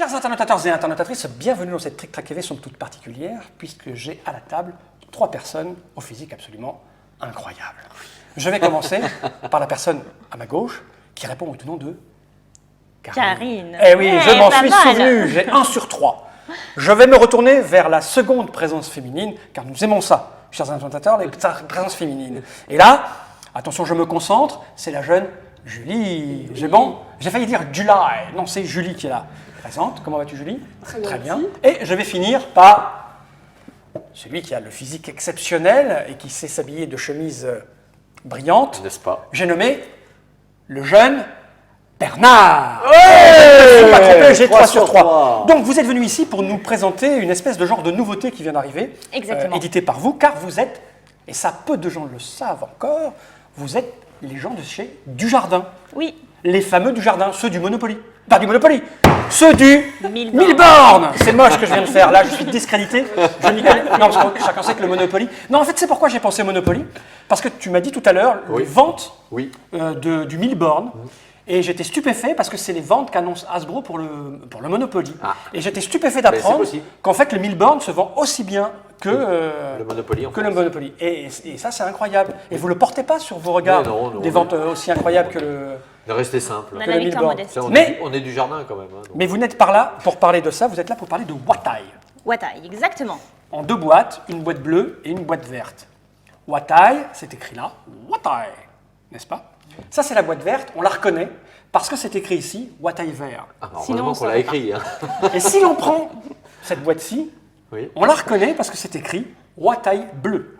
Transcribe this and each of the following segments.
Chers internautateurs et internautatrices, bienvenue dans cette Trick Track TV somme toute particulière, puisque j'ai à la table 3 personnes au physique absolument incroyable. Je vais commencer par la personne à ma gauche qui répond au nom de Karine. Eh oui, je m'en suis pas mal. souvenu, j'ai 1 sur 3. Je vais me retourner vers la seconde présence féminine, car nous aimons ça, chers internautateurs, les présences féminines. Et là, attention, je me concentre, c'est la jeune Julie. J'ai failli dire July. Non, c'est Julie qui est là. Présente. Comment vas-tu, Julie? Très bien. Et je vais finir par celui qui a le physique exceptionnel et qui sait s'habiller de chemises brillantes. N'est-ce pas? J'ai nommé le jeune Bernard. Ouais, Pas trompé, j'ai 3 sur 3. 3. Donc vous êtes venu ici pour nous présenter une espèce de genre de nouveauté qui vient d'arriver, Exactement. édité par vous, car vous êtes, et ça peu de gens le savent encore, vous êtes les gens de chez Dujardin. Oui, Les fameux Dujardin, ceux du Monopoly. Pas du Monopoly, ceux du Mille Mille bornes. C'est moche ce que je viens de faire. Là, je suis discrédité. Je n'y connais. Non, parce que chacun sait que le Monopoly. Non, en fait, c'est pourquoi j'ai pensé Monopoly. Parce que tu m'as dit tout à l'heure Oui. les ventes Oui. du Mille bornes. Et j'étais stupéfait parce que c'est les ventes qu'annonce Hasbro pour le Monopoly. Ah. Et j'étais stupéfait c'est d'apprendre possible. qu'en fait le 1000 bornes se vend aussi bien que Le Monopoly en que le France. Monopoly. Et ça, c'est incroyable. Et vous ne le portez pas sur vos regards, Mais non, non, des non. ventes aussi incroyables que le... De rester simple. on a Que la le victoire Milborn. modeste. Ça, Mais- on est du jardin quand même. Hein, donc. Mais vous n'êtes pas là pour parler de ça, vous êtes là pour parler de Watai. Watai, exactement. En 2 boîtes, une boîte bleue et une boîte verte. Watai, c'est écrit là, Watai, n'est-ce pas? Ça, c'est la boîte verte, on la reconnaît parce que c'est écrit ici, Watai vert. Ah, bah, Sinon, heureusement on qu'on saurait l'a écrit. Hein. Et si l'on prend cette boîte-ci, Oui. on la reconnaît parce que c'est écrit Watai bleu.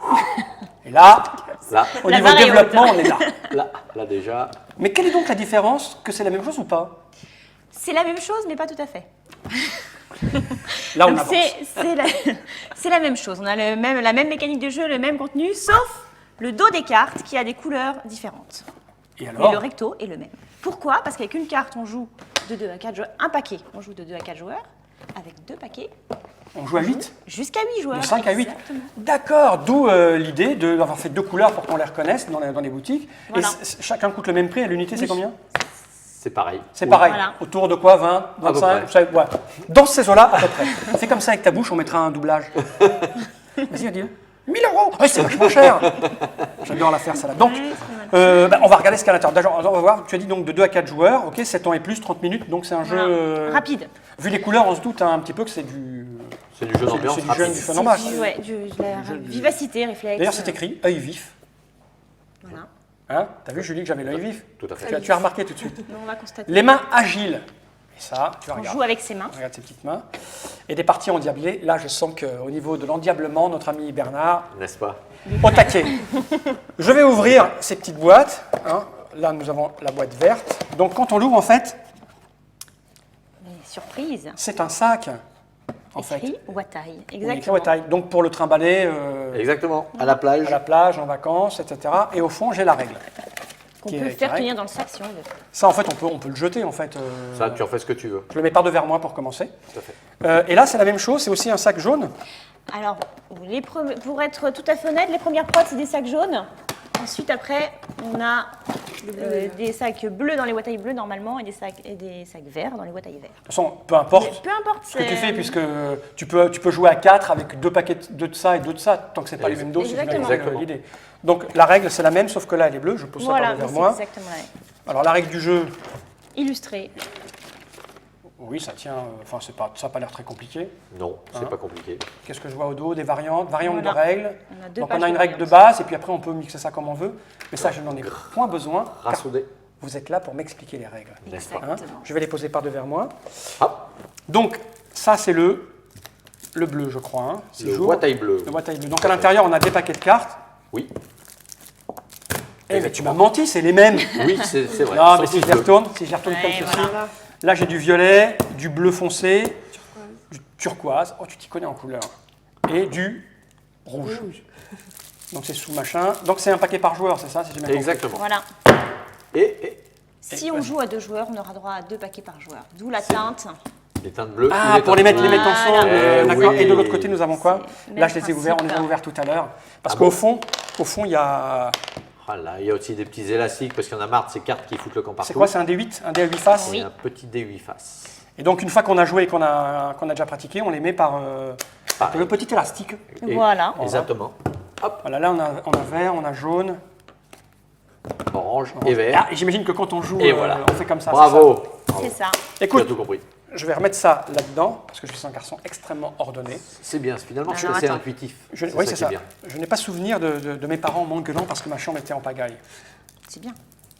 Et là, Là, au La niveau barre est développement, haute. on est là. là déjà. Mais quelle est donc la différence? Que c'est la même chose ou pas? C'est la même chose, mais pas tout à fait. Là, on Donc, avance. c'est la même chose. On a la même mécanique de jeu, le même contenu, sauf le dos des cartes qui a des couleurs différentes. Et Mais alors? le recto est le même. Pourquoi? Parce qu'avec une carte, on joue de 2 à 4 joueurs. Un paquet, on joue de 2 à 4 joueurs. Avec 2 paquets, On joue à 8? jusqu'à 8 joueurs. De 5 à 8. Exactement. D'accord, d'où l'idée d'avoir fait 2 couleurs pour qu'on les reconnaisse dans les boutiques. Voilà. Et chacun coûte le même prix, à l'unité c'est Oui. combien? C'est pareil. C'est pareil, Voilà. autour de quoi? 20, peu 25 près. ouais. Dans ces eaux-là, à peu près. Fais comme ça avec ta bouche, on mettra un doublage. Vas-y, dis-le. 1000 €. Ouais, c'est vachement cher. J'adore la faire, ça là. Donc, Ouais, c'est mal. on va regarder ce qu'il y a à l'intérieur. D'accord, on va voir, tu as dit donc de 2 à 4 joueurs, ok, 7 ans et plus, 30 minutes, donc c'est un jeu. Voilà. Rapide. Vu les couleurs, on se doute un petit peu que c'est du. C'est du jeu d'ambiance. c'est du rapide. jeu, du fun en masse. Ouais, la vivacité, réflexe. D'ailleurs, c'est écrit œil vif. Voilà. Hein? T'as vu, Julie, que j'avais l'œil vif? Tout à fait. Tu as remarqué tout de suite. Donc, on va constater. Les mains agiles. Et ça, tu vas On regarder. joue avec ses mains. Regarde ces petites mains. Et des parties endiablées. Là, je sens qu'au niveau de l'endiablement, notre ami Bernard, N'est-ce pas? au taquet. Je vais ouvrir ces petites boîtes. Hein. Là, nous avons la boîte verte. Donc, quand on l'ouvre, en fait, Les surprises. c'est un sac. En fait. Écrit Watai. On écrit Exactement. Watai. Donc, pour le trimballer Exactement. À la plage. à la plage, en vacances, etc. Et au fond, j'ai la règle. Qu'on Qui peut est faire correct. tenir dans le sac si on veut. Ça, en fait, on peut le jeter, en fait. Ça, tu en fais ce que tu veux. Je le mets par devers moi pour commencer. Tout à fait. Et là, c'est la même chose. C'est aussi un sac jaune. Alors, pour être tout à fait honnête, les premières boîtes, c'est des sacs jaunes. Ensuite, après, on a des sacs bleus dans les Watai bleus normalement et des sacs verts dans les Watai verts. De toute façon, peu importe. Mais peu importe Ce que tu fais, puisque tu peux jouer à 4 avec 2 paquets de ça et 2 de ça, tant que c'est pas les mêmes doses, c'est Exactement. Exactement. l'idée. Donc la règle, c'est la même, sauf que là, elle est bleue, je pose ça Voilà, par devers c'est moi. exactement la même. Alors la règle du jeu, Illustré. oui, ça tient, enfin, ça n'a pas l'air très compliqué. Non, c'est Hein? pas compliqué. Qu'est-ce que je vois au dos? Des variantes de Voilà. règles. On a 2 Donc pages on a une de règle de variantes. base, et puis après, on peut mixer ça comme on veut. Mais ça, je n'en ai point besoin, car Rassoudé. vous êtes là pour m'expliquer les règles. N'est-ce pas? Hein? Exactement. Je vais les poser par devers moi. Hop. Donc, ça, c'est le bleu, je crois. Hein, si Le j'ouvre. Watai bleu. Le Watai bleu. Donc à l'intérieur, on a des paquets de cartes. Oui. Eh, mais tu m'as menti, c'est les mêmes. Oui, c'est vrai. Non, mais Sauf si je le les bleu. retourne, comme Ouais, ceci, voilà. là j'ai du violet, du bleu foncé, du turquoise, oh tu t'y connais en couleur, et du rouge. Donc c'est sous machin. Donc c'est un paquet par joueur, c'est ça, si j'ai bien compris. Exactement. Voilà. Et Si on joue à 2 joueurs, on aura droit à 2 paquets par joueur. D'où la teinte. les teintes bleues. ou Ah, pour les mettre Voilà. ensemble. Eh D'accord. oui. Et de l'autre côté, nous avons quoi? C'est Là, même je les ai ouverts, on les a principe. ouverts tout à l'heure. Parce Ah qu'au bon fond, il y a. Ah là, il y a aussi des petits élastiques parce qu'il y en a marre de ces cartes qui foutent le camp partout. C'est quoi? C'est un D8? Un D à 8 faces? C'est un petit D8 faces. Et donc, une fois qu'on a joué et qu'on a déjà pratiqué, on les met par Pareil. le petit élastique. Et- Voilà. Exactement. Voilà, là, on a vert, on a jaune. Orange et vert. Ah, et j'imagine que quand on joue, Et voilà. on fait comme ça. Bravo. C'est ça. Tu as Écoute, tout compris. je vais remettre ça là-dedans, parce que je suis un garçon extrêmement ordonné. C'est bien. Finalement, Alors, c'est attends. intuitif. Oui, c'est qui est ça. bien. Je n'ai pas souvenir de mes parents m'engueulant parce que ma chambre était en pagaille. C'est bien.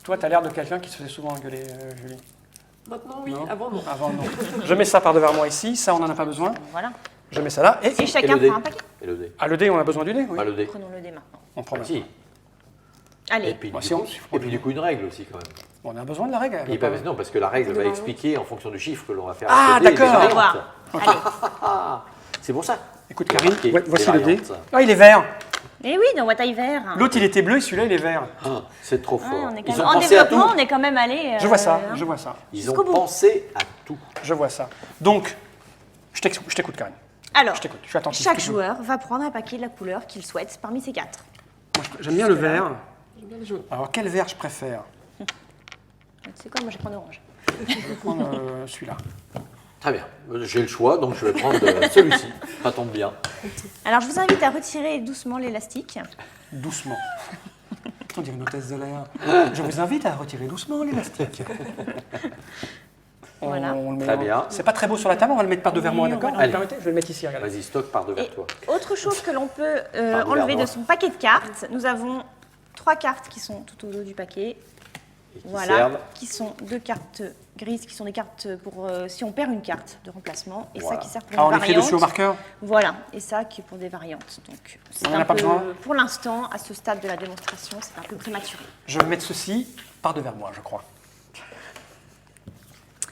Toi, tu as l'air de quelqu'un qui se faisait souvent engueuler, Julie. Maintenant, oui, Non. avant, non. Avant, non. Je mets ça par devers moi ici, ça, on n'en a pas besoin. Voilà. Je mets ça là. Et Et chacun le dé. prend un paquet. Et le dé. à le dé, on a besoin du dé, oui. Pas le dé. Prenons le dé maintenant. On prend Ah, le si. Allez. Et puis, Bah, du si coup, on- et puis du coup, une règle aussi quand même. On a besoin de la règle. elle Et va bah, pas- non, parce que la règle va expliquer en fonction du chiffre que l'on va faire. Ah, à côté, d'accord. les On va variantes. voir. Allez. C'est pour ça. Écoute, Il y a Karine, marqué voici des le dé. variantes. Ah, il est vert. Et oui, dans Wataille vert. L'autre, il était bleu et celui-là, il est vert. Ah, c'est trop Ouais, fort. on est quand Ils même ont en pensé à développement, tout. on est quand même allé. Je vois ça, hein. je vois ça, Ils ont jusqu'au bout. pensé à tout. je vois ça. Donc, je t'écoute, Karine. Alors, Je t'écoute, je suis attentif. chaque joueur va prendre un paquet de la couleur qu'il souhaite parmi ces 4. Moi, j'aime bien le vert. J'aime bien les jaunes. Alors, quel vert je préfère? C'est quoi? Moi, je vais prendre orange. Je vais prendre celui-là. Très bien. J'ai le choix, donc je vais prendre celui-ci. Ça tombe bien. Alors, je vous invite à retirer doucement l'élastique. Doucement. On dirait une hôtesse de l'air. Je vous invite à retirer doucement l'élastique. Voilà. On le met Très en- bien. C'est pas très beau sur la table, on va le mettre par devers moi, Oui, on d'accord? va Vous me le- permettez? Je vais le mettre ici, regardez. Vas-y, stock par devers Et toi. autre chose que l'on peut Par enlever de devers son paquet de cartes, nous avons 3 cartes qui sont tout au dos du paquet. Et qui Voilà, servent. qui sont 2 cartes grises, qui sont des cartes pour si on perd une carte de remplacement, et Voilà. ça qui sert pour Ah, on une écrit variante. dessus au marqueur? Voilà, et ça qui est pour des variantes. Donc, c'est On en a un pas peu, besoin pour l'instant, à ce stade de la démonstration, c'est un peu prématuré. Je vais mettre ceci par devers moi, je crois.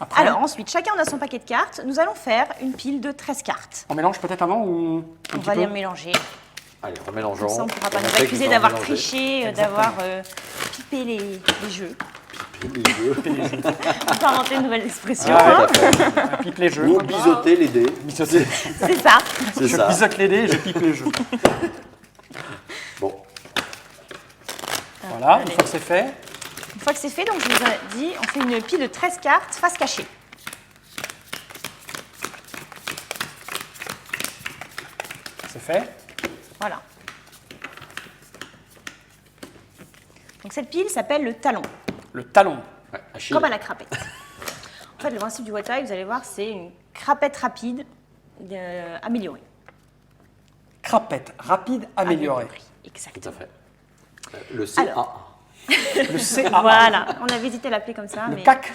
Après, Alors ensuite, chacun on a son paquet de cartes. Nous allons faire une pile de 13 cartes. on mélange peut-être avant ou un On petit va peu les mélanger. Allez, remélangeons. Comme ça, on ne pourra pas On nous sait qu'ils accuser ont d'avoir mélangé. triché, Exactement. d'avoir pipé les jeux. Les jeux. On peut inventer une nouvelle expression. Ah, hein. Tout à fait. On pipe les jeux. Ou biseauter les dés. Biseauter. C'est ça. C'est Je ça. biseaute les dés et je pipe les jeux. Bon, Voilà, une Allez. fois que c'est fait, Une fois que c'est fait, donc je vous ai dit, on fait une pile de 13 cartes face cachée. c'est fait. Voilà. Donc cette pile s'appelle le talon, Le talon. ouais, Achille. comme à la crapette. En fait, le principe du Wataille, vous allez voir, c'est une crapette rapide améliorée. Crapette, rapide, améliorée. Tout à Exactement. fait. Le CA. Alors. Le CA. Voilà, on avait hésité à l'appeler comme ça, Le mais CAC.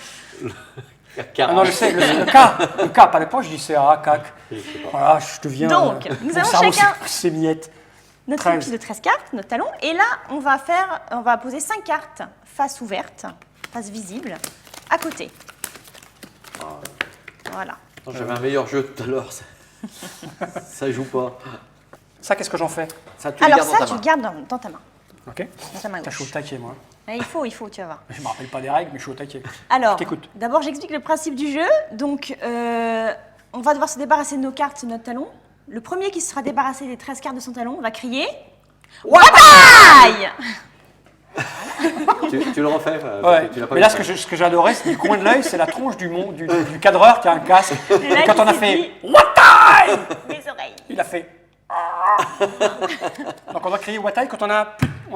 Ah non, le C, le K. Le K, pas le point, je dis CA, CAC. Je sais pas. Voilà, je deviens. Donc, nous mon avons cerveau, chacun- c'est miettes. notre 13. pile de 13 cartes, notre talon. Et là, on va poser 5 cartes face ouverte, face visible, à côté. Voilà. Attends, j'avais un meilleur jeu tout à l'heure. Ça joue pas. Ça, qu'est-ce que j'en fais? Ça, tu le Alors gardes ça, dans ta tu main. le gardes dans ta main, Ok. dans ta main Je suis au gauche. taquet, moi. Ouais, il faut, tu vas voir. Je me rappelle pas des règles, mais je suis au taquet. Alors, Je t'écoute. d'abord, j'explique le principe du jeu. Donc, on va devoir se débarrasser de nos cartes, de notre talon. Le premier qui sera débarrassé des 13 cartes de son talon va crier Wataille. Tu le refais parce Ouais. que tu l'as pas Mais là, vu. ce que j'ai adoré, c'est du coin de l'œil, c'est la tronche du cadreur qui a un casque. Et là, quand il on a s'est fait dit- Wataille, Les oreilles. il a fait. Donc on doit crier Wataille quand on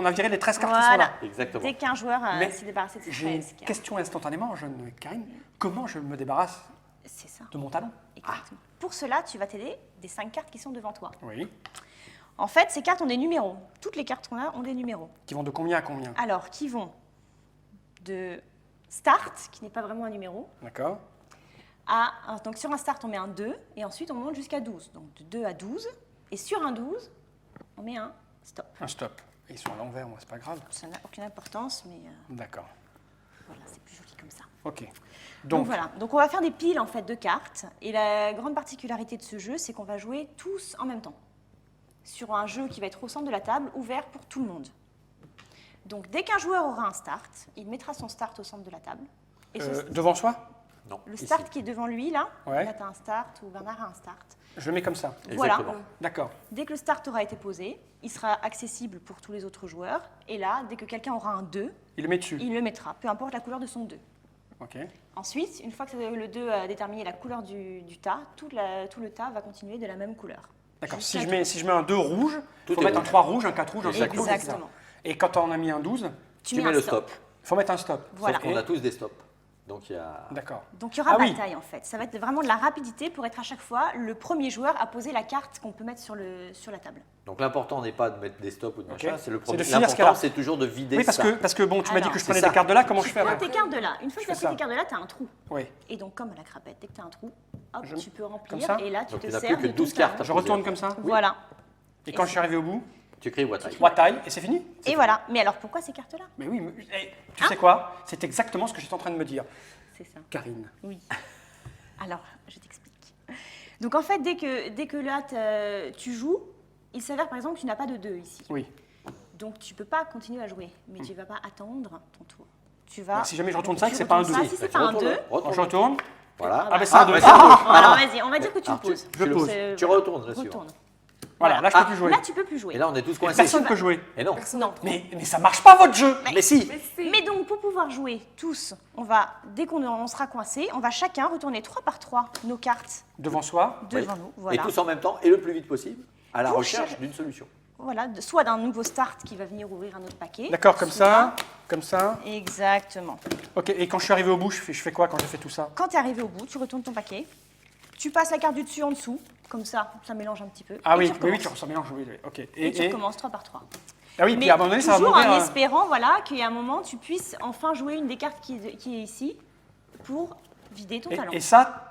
a viré les 13 cartes qui sont Voilà. là. Exactement. Dès qu'un joueur Mais s'est débarrassé de ses J'ai une 13 cartes. question instantanément, jeune Karine. Comment je me débarrasse C'est ça. de mon talon? Exactement. Pour cela, tu vas t'aider des 5 cartes qui sont devant toi. Oui. En fait, ces cartes ont des numéros. Toutes les cartes qu'on a ont des numéros. Qui vont de combien à combien? Alors, qui vont de start, qui n'est pas vraiment un numéro, D'accord. donc sur un start, on met un 2, et ensuite on monte jusqu'à 12. Donc de 2 à 12, et sur un 12, on met un stop. Un stop. Ils sont à l'envers, moi, c'est pas grave. Ça n'a aucune importance, mais D'accord. voilà, c'est plus joli comme ça. Ok. Donc Donc, voilà, donc on va faire des piles en fait de cartes, et la grande particularité de ce jeu, c'est qu'on va jouer tous en même temps, sur un jeu qui va être au centre de la table, ouvert pour tout le monde. Donc dès qu'un joueur aura un start, il mettra son start au centre de la table, et devant soi, Non. le ici. start qui est devant lui là, Ouais. là tu as un start, ou Bernard a un start. je le mets comme ça. Voilà. Exactement. D'accord. Dès que le start aura été posé, il sera accessible pour tous les autres joueurs. Et là, dès que quelqu'un aura un 2, Il le met dessus. il le mettra, peu importe la couleur de son 2. Ok. Ensuite, une fois que le 2 a déterminé la couleur du tas, tout le tas va continuer de la même couleur. D'accord. Jusqu'à Si je mets un 2 rouge, il Tout faut est mettre un rouge. 3 rouge, un 4 rouge, un 5 rouge, etc. Exactement. Et quand on a mis un 12, Tu Tu mets mets un le stop. il faut mettre un stop. Voilà. Sauf qu'on a tous des stops. Donc il y a. D'accord. Donc il y aura Ah oui. bataille en fait. Ça va être vraiment de la rapidité pour être à chaque fois le premier joueur à poser la carte qu'on peut mettre sur la table. Donc l'important n'est pas de mettre des stops ou de machin, Ok. c'est le C'est premier. de finir ce qu'elle a. L'important c'est toujours de vider Oui, parce ça. que bon, tu m'as dit Alors, que je c'est prenais ça. des cartes de là, comment je fais Prends après tes cartes de là. Une fois que tu as fais pris ça. tes cartes de là, tu as un trou. Oui. Et donc comme à la crapette, dès que tu as un trou, hop, Je- tu peux comme remplir ça et là tu Donc, te il n'y en a sers plus que de 12 tout cartes. ça. Je retourne comme ça. Voilà. Et quand je suis arrivé au bout, Tu crées Watai. Watai, et c'est fini. Et voilà. Mais alors pourquoi ces cartes-là? Mais oui, tu Hein sais quoi? C'est exactement ce que j'étais en train de me dire. C'est ça. Karine. Oui. Alors, je t'explique. Donc en fait, dès que là tu joues, il s'avère par exemple que tu n'as pas de 2 ici. Oui. Donc tu peux pas continuer à jouer, mais tu vas pas attendre ton tour. Tu vas. Bah, si jamais je retourne ça, tu que c'est pas un retournes ça. 2. Si c'est pas un 2, Je retourne. Voilà. Ah, ben c'est un 2. bah, c'est un deux. alors vas-y, on va dire que tu le Alors, poses. Je pose. C'est- Tu voilà. retournes le suivant. Retourne. Voilà, là je peux plus jouer. Là tu peux plus jouer. Et là on est tous Et coincés. personne ne peut jouer. Et non. Non. Mais ça marche pas votre jeu. Mais si. Mais donc pour pouvoir jouer tous, dès qu'on sera coincé, on va chacun retourner 3 par 3 nos cartes Devant soi. devant Oui. nous. Voilà. Et tous en même temps et le plus vite possible à la Pour recherche cher- d'une solution. Voilà, soit d'un nouveau start qui va venir ouvrir un autre paquet. D'accord, comme ça. Comme ça. Exactement. Ok, et quand je suis arrivé au bout, je fais quoi quand j'ai fait tout ça? Quand tu es arrivé au bout, tu retournes ton paquet, tu passes la carte du dessus en dessous, comme ça mélange un petit peu. Ah et oui, tu oui, oui, recommences. ça mélange, oui, oui, ok. Et tu recommences 3 par 3. Ah oui, puis Mais à un moment donné, ça va toujours m'ouvrir. en espérant voilà, qu'à un moment, tu puisses enfin jouer une des cartes qui est ici pour vider ton talent. Et ça,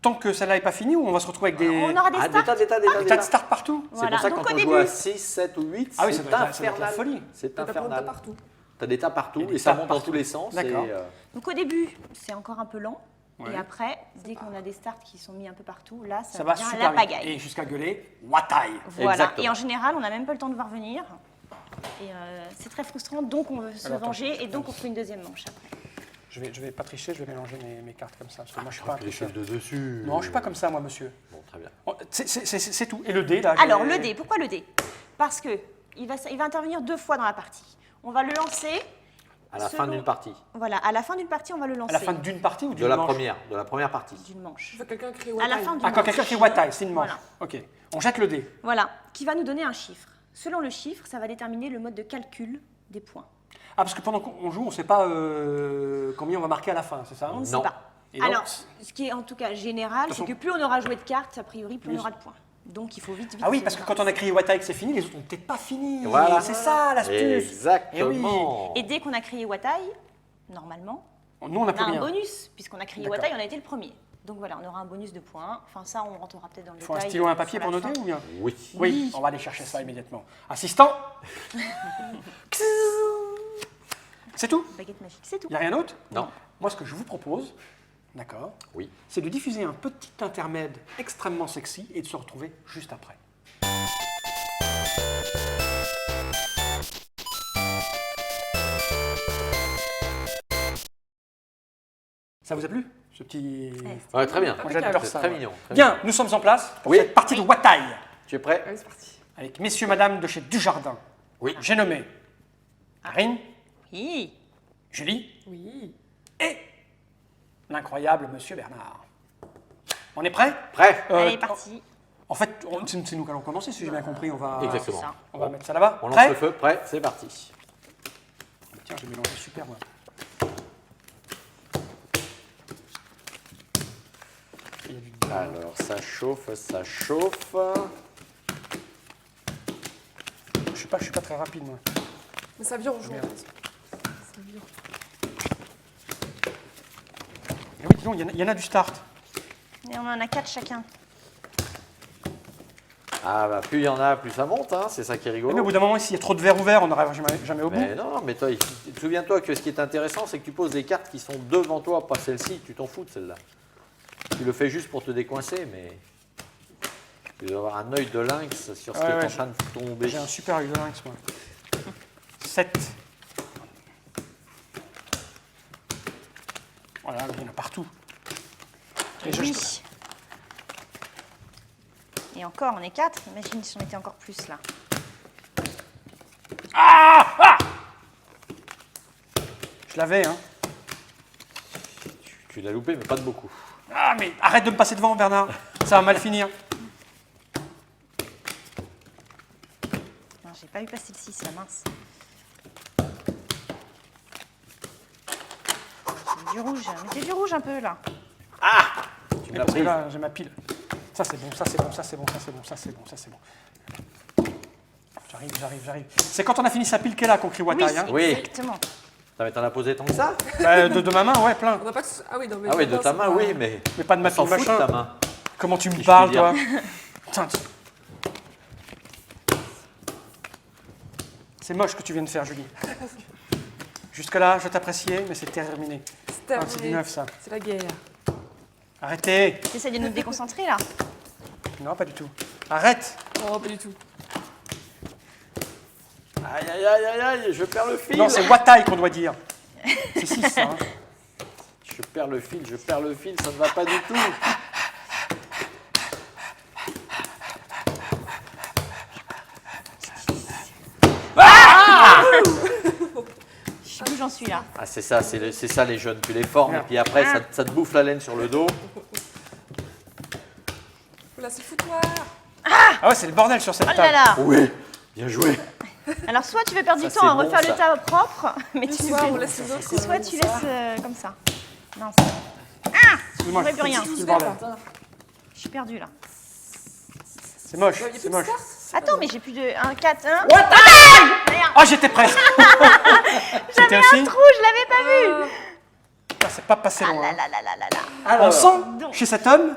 tant que celle-là n'est pas finie, ou on va se retrouver avec des On aura des Ah, starts. des tas. tas de starts partout? C'est Voilà. pour ça que Donc, quand au on joue début- à 6, 7 ou 8, Ah oui, ça c'est doit être la infernal. folie. C'est T'as plein de tas infernal. partout. T'as des tas partout des et ça tas monte dans partout. tous les sens. D'accord. et, Donc au début, c'est encore un peu lent. Ouais. Et après, dès qu'on a des starts qui sont mis un peu partout, là, ça, Ça va devient super la vite. pagaille. Et jusqu'à gueuler, Watai. Voilà. Exactement. Et en général, on n'a même pas le temps de voir venir. Et c'est très frustrant, donc on veut se Alors, attends, venger et donc on fait une deuxième manche après. Je vais pas tricher, je vais mélanger mes cartes comme ça. Parce que moi, je suis pas un les tricheur. de dessus. Non, je suis pas comme ça, moi, monsieur. Bon, très bien. Oh, c'est tout. Et le dé, là Alors, j'ai- le dé, pourquoi le dé? Parce que il va intervenir 2 fois dans la partie. On va le lancer. À la selon- fin d'une partie. Voilà, à la fin d'une partie, on va le lancer. À la fin d'une partie ou d'une De la manche? première partie. d'une manche. Je veux quelqu'un crie À la Watai. fin d'une Ah, quand manche. quelqu'un crie Watai, c'est une manche. Voilà. Ok. On jette le dé. Voilà, qui va nous donner un chiffre. Selon le chiffre, ça va déterminer le mode de calcul des points. Ah, parce que pendant qu'on joue, on ne sait pas combien on va marquer à la fin, c'est ça? On ne sait Non. pas. Et donc, Alors, ce qui est en tout cas général, De c'est toute que façon- plus on aura joué de cartes, a priori, plus Oui. on aura de points. Donc il faut vite. Ah oui, se parce que quand on a débarrasser. crié Watai que c'est fini, les autres n'ont peut-être pas fini. Voilà. C'est ça l'astuce. Exactement. Et dès qu'on a crié Watai, normalement, Nous, on n'a on plus a un rien. bonus, puisqu'on a crié D'accord. Watai, on a été le premier. Donc voilà, on aura un bonus de points. Enfin, ça, on rentrera peut-être dans le Il faut un détail. stylo et un papier sur pour la noter fin. ou bien? Oui. Oui, on va aller chercher ça immédiatement. Assistant. C'est tout? Baguette magique, c'est tout. Il n'y a rien d'autre? Non. Moi, ce que je vous propose, d'accord, Oui. c'est de diffuser un petit intermède extrêmement sexy et de se retrouver juste après. Ça vous a plu, ce petit... Ouais. Ouais, très bien. Moi, j'adore C'est ça. très ouais. mignon. très Bien, mignon. nous sommes en place pour Oui. cette partie de Watai Tu es prêt? Allez, c'est parti. avec messieurs, madame de chez Dujardin. Oui. J'ai nommé Karine, Oui. Julie Oui. et l'incroyable monsieur Bernard. On est prêt? Prêt? Allez, parti. En fait, c'est nous qui allons commencer, si j'ai bien compris. On va, Exactement. c'est ça. on va mettre ça là-bas. On lance Prêt? le feu. Prêt? C'est parti. Tiens, j'ai mélangé super, moi. Il y a du- Alors, ça chauffe, ça chauffe. Je suis pas très rapide, moi. Mais ça vient en jouant. Merde. Ça vient. Ah oui, dis donc, il y en a du start. Et on en a 4 chacun. Ah bah plus il y en a, plus ça monte, hein. C'est ça qui est Oui, rigolo. mais au bout d'un moment, s'il y a trop de verres ouverts, on n'arrivera jamais au bout. Mais non, mais toi, souviens-toi que ce qui est intéressant, c'est que tu poses des cartes qui sont devant toi, pas celle-ci. Tu t'en fous de celle-là. Tu le fais juste pour te décoincer, mais tu dois avoir un œil de lynx sur ce Ouais, qui est ouais, en train de tomber. J'ai un super œil de lynx, moi. 7. Voilà, il y en a partout. Et je- Oui. Et encore, on est 4. Imagine si on était encore plus là. Je l'avais, hein. Tu l'as loupé, mais pas de beaucoup. Ah, mais arrête de me passer devant, Bernard. Ça va mal finir. Non, j'ai pas vu passer le 6, la mince. C'est du rouge. Mettez du rouge un peu, là. Tu Mais l'as parce que prise. là, j'ai ma pile. Ça, c'est bon, ça, c'est bon, ça, c'est bon, ça, c'est bon, ça, c'est bon, ça, c'est bon. J'arrive. C'est quand on a fini sa pile qu'elle a qu'on crie Oui, Wataï. Hein. Oui. exactement. T'en as posé tant que ça? Bah, de ma main, ouais, plein. On n'a pas que... Ah oui, non, mais... Ah oui, de non, ta c'est main, pas- oui, mais Mais pas de ma on s'en pile, fout de machin. ta main. Comment tu me Si je parles, puis toi dire. Putain, c'est moche ce que tu viens de faire, Julie. Jusque-là, je t'appréciais, mais c'est terminé. C'est Ah, terminé. c'est du neuf, ça. C'est la guerre. Arrêtez. Tu essaies de nous déconcentrer, là. Non, pas du tout. Arrête. Oh, pas du tout. Aïe, aïe, aïe, aïe, aïe, je perds le fil. Non, c'est Wataï qu'on doit dire. C'est 6, ça. Hein. Je perds le fil, ça ne va pas du tout. Je sais plus où j'en suis, là. Ah, c'est ça, c'est ça les jeunes. Tu les formes et puis après, ça te bouffe la laine sur le dos. Là, c'est le foutoir. Ah ouais, c'est le bordel sur cette Oh là table. là. Oui, bien joué. Alors, soit tu veux perdre du Ça, temps à c'est bon, refaire ça. le tas propre, mais Le tu soir, on fais... laisse les autres. Soit tu comme ça. laisses comme ça. Non, c'est bon. Excuse-moi, on voit plus rien. c'est Tous le verts, bordel. là. Je suis perdue, là. C'est moche, Il y a plus c'est de moche. start. Attends, mais j'ai plus de... 1, 4, 1... Oh, j'étais presque. C'était Un aussi. trou, je l'avais pas vu. Ah, c'est pas passé Ah loin. là hein. là là là là là. Alors, On sent donc. chez cet homme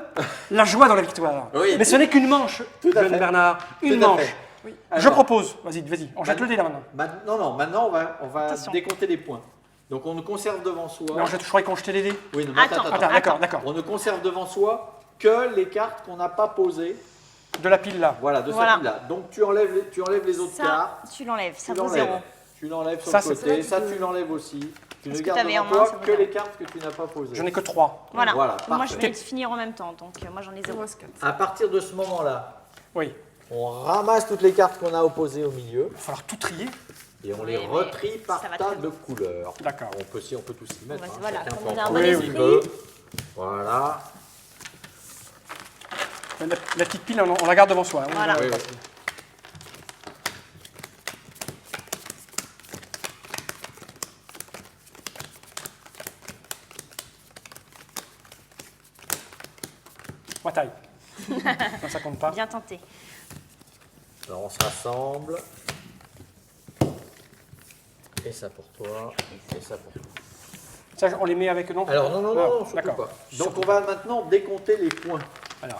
la joie dans la victoire. Oui. Mais ce n'est qu'une manche, à jeune fait. Bernard. Une Tout à manche. fait. Oui. Je Alors, propose. Vas-y, on jette le dé là maintenant. Non, maintenant on va Attention. décompter les points. Donc on ne conserve devant soi. Non, je croyais qu'on jetait les dés. Oui, non, mais Attends, Attends, d'accord. On ne conserve devant soi que les cartes qu'on n'a pas posées. De la pile là. Voilà, de Voilà. cette pile-là. Donc tu enlèves les autres Ça, cartes. tu l'enlèves, ça Tu vaut l'enlèves. 0. Tu l'enlèves sur Ça, le c'est côté. ça, Ça, tu tu peux- l'enlèves aussi. Tu ne Parce que gardes t'avais devant en main, toi ça vaut que zéro. les cartes que tu n'as pas posées. J'en ai que 3. Voilà. Voilà, Moi, parfait. je vais finir en même temps, donc moi, j'en ai Il 0. en reste 4. À partir de ce moment-là, Oui. on ramasse toutes les cartes qu'on a opposées au milieu Il va falloir tout trier. et on Oui, les mais retrie par ça va tas très de vite. couleurs. D'accord. On peut tous s'y mettre. va- hein. voilà, Chacun comme peut on a en un prendre bon ce qu'il esprit. veut. Voilà. La petite pile, on la garde devant soi. hein. Voilà. Oui, oui. Wataï. Non, ça compte pas. Bien tenté. Alors on se rassemble. Et ça pour toi. Et ça pour toi. Ça, on les met avec non Alors non, non, Ah, non, surtout d'accord. pas. Donc on va maintenant décompter les points. Alors,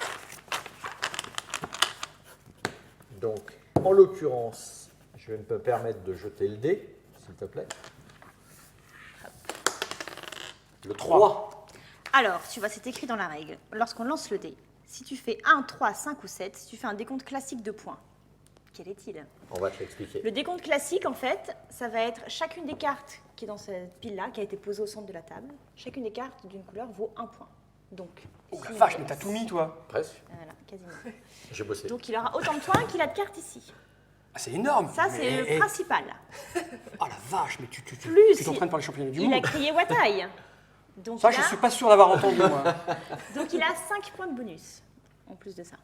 Donc, en l'occurrence, je vais me permettre de jeter le dé, s'il te plaît. Le 3. Alors, tu vois, c'est écrit dans la règle. Lorsqu'on lance le dé, si tu fais 1, 3, 5 ou 7, tu fais un décompte classique de points. Quel est-il? On va te l'expliquer. Le décompte classique, en fait, ça va être chacune des cartes qui est dans cette pile-là, qui a été posée au centre de la table. Chacune des cartes d'une couleur vaut 1 point. Donc, oh la si- vache, mais t'as tout mis toi. Presque. Voilà, quasiment. J'ai bossé. Donc, il aura autant de points qu'il a de cartes ici. Ah, c'est énorme. Ça, c'est Mais- le principal. Oh la vache, mais tu Plus, t'entraînes pour les championnats du il a monde. crié Wataï. Donc, Ça, il je a- suis pas sûr d'avoir entendu moi. donc, il a 5 points de bonus, en plus de ça.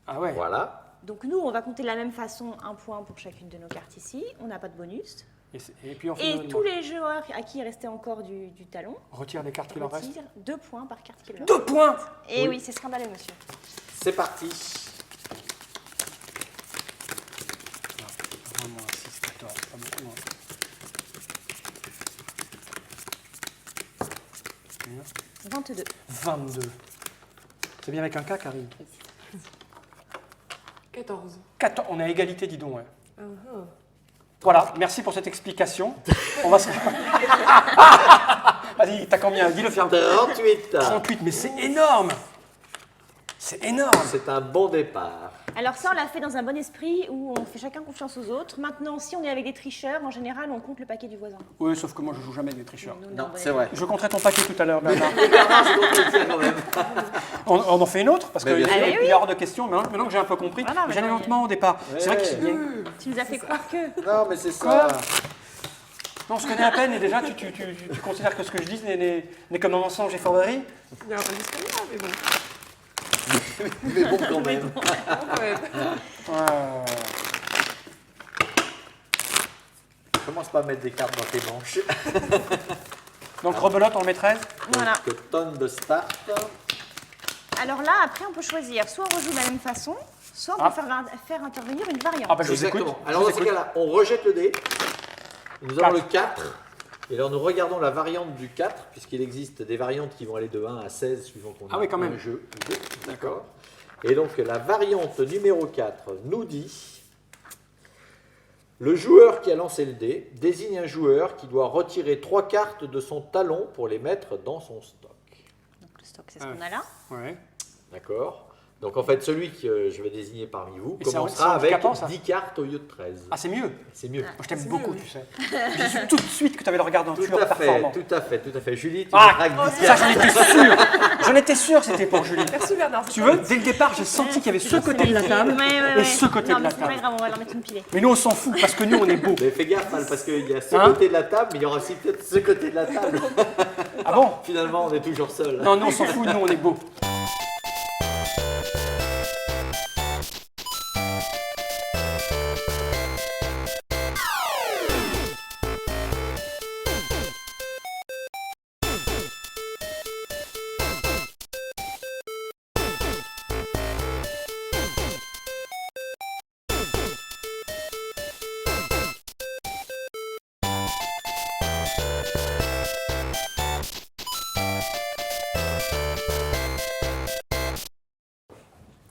Ah ouais. Voilà. Donc nous, on va compter de la même façon un point pour chacune de nos cartes ici. On n'a pas de bonus. Et puis on fait Et tous les joueurs à qui il restait encore du talon retire les cartes qu'il en reste. retirent 2 points par carte qu'il leur 2 points. Et oui, c'est scandaleux, monsieur. C'est parti. Vraiment, 6, 14, pas beaucoup. Hein. 22. 22. C'est bien avec un K, Karine. 14. 14. On est à égalité, dis donc. Ouais. Uh-huh. Voilà, merci pour cette explication. On va se... Vas-y, t'as combien? Dis-le, ferme. 38. 38, mais c'est énorme. C'est énorme. C'est un bon départ. Alors ça, on l'a fait dans un bon esprit où on fait chacun confiance aux autres. Maintenant, si on est avec des tricheurs, en général, on compte le paquet du voisin. Oui, sauf que moi, je joue jamais des tricheurs. Nous, on est Non, en bon c'est vrai. Je compterai ton paquet tout à l'heure, Bernard. Les Bernard, c'est d'autres métiers, quand même. On en fait une autre parce Mais qu'il bien y sûr. a il est hors de question. Maintenant que j'ai un peu compris, Voilà, j'allais maintenant, lentement au départ. C'est vrai Ouais. qu'il y a- esprit. Tu nous as fait croire que... Non, mais c'est ça. Quoi Non, on se connaît à peine et déjà tu considères que ce que je dis n'est qu'un mensonge et fourberie. Il y a un indice comme ça, mais bon. Mais bon, quand même. Quand même. Commence pas à mettre des cartes dans tes manches. Donc rebelote, on le met 13. Voilà. Donc, tonne de start. Alors là, après, on peut choisir. Soit on rejoue de la même façon, soit on Ah. peut faire intervenir une variante. Ah bah je vous écoute. Exactement. Alors Je dans vous ces écoute. cas-là, on rejette le dé. Nous avons 4. le 4. Et là, nous regardons la variante du 4, puisqu'il existe des variantes qui vont aller de 1 à 16, suivant qu'on Ah oui, quand même. un jeu. D'accord. Et donc, la variante numéro 4 nous dit: le joueur qui a lancé le dé désigne un joueur qui doit retirer 3 cartes de son talon pour les mettre dans son stock. Donc le stock, c'est ce qu'on a là. Ouais. D'accord. Donc en fait, celui que je vais désigner parmi vous Et c'est commencera avec handicapant, ça 10 cartes au lieu de 13. Ah c'est mieux. C'est mieux. Moi je t'aime C'est beaucoup, mieux, tu sais. J'ai su tout de suite que tu avais le regard d'un Tout tueur à fait, performant. tout à fait, tout à fait. Julie, tu Ah, me traques 10 ça cartes. j'en étais sûr. J'en étais sûr que c'était pour Julie. Merci Bernard. Tu veux, dès le départ, j'ai senti qu'il y avait ce côté de la table Ouais. et ce côté Non, de mais la c'est pas table. grave, on va leur mettre une pilée. Mais nous on s'en fout parce que nous on est beaux. Mais fais gaffe, Al, parce qu'il y a ce Hein côté de la table, mais il y aura aussi peut-être ce côté de la table. Ah bon? Finalement, on est toujours seul. Non, nous on s'en fout, nous on est beaux.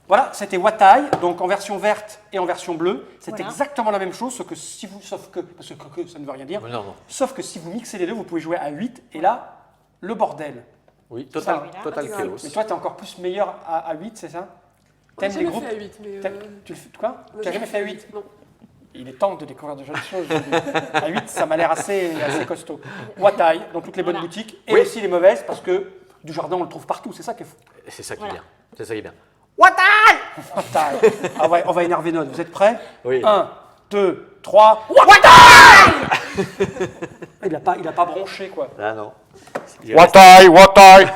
Voilà, c'était Watai, donc en version verte et en version bleue. C'est Voilà. exactement la même chose, sauf que parce que ça ne veut rien dire, Mais non, non. sauf que si vous mixez les deux, vous pouvez jouer à 8, et là, le bordel. Oui, total, Ça, total tu chaos. Mais toi, tu es encore plus meilleur à 8, c'est ça? T'aimes J'ai les jamais groupes? fait à 8, mais. Tu le fais quoi? Tu n'as jamais fait à 8? Non. Il est temps de découvrir de jeunes choses. À 8, ça m'a l'air assez costaud. Watai, dans toutes les bonnes Voilà. boutiques, et aussi les mauvaises, parce que du jardin, on le trouve partout, c'est ça qui est fou. C'est ça qui est Voilà. bien. C'est ça qui est bien. Watai! Ah ouais, on va énerver Nod, vous êtes prêts? Oui. 1, 2, 3. Watai! Il a pas bronché, quoi. Ah non. Watai!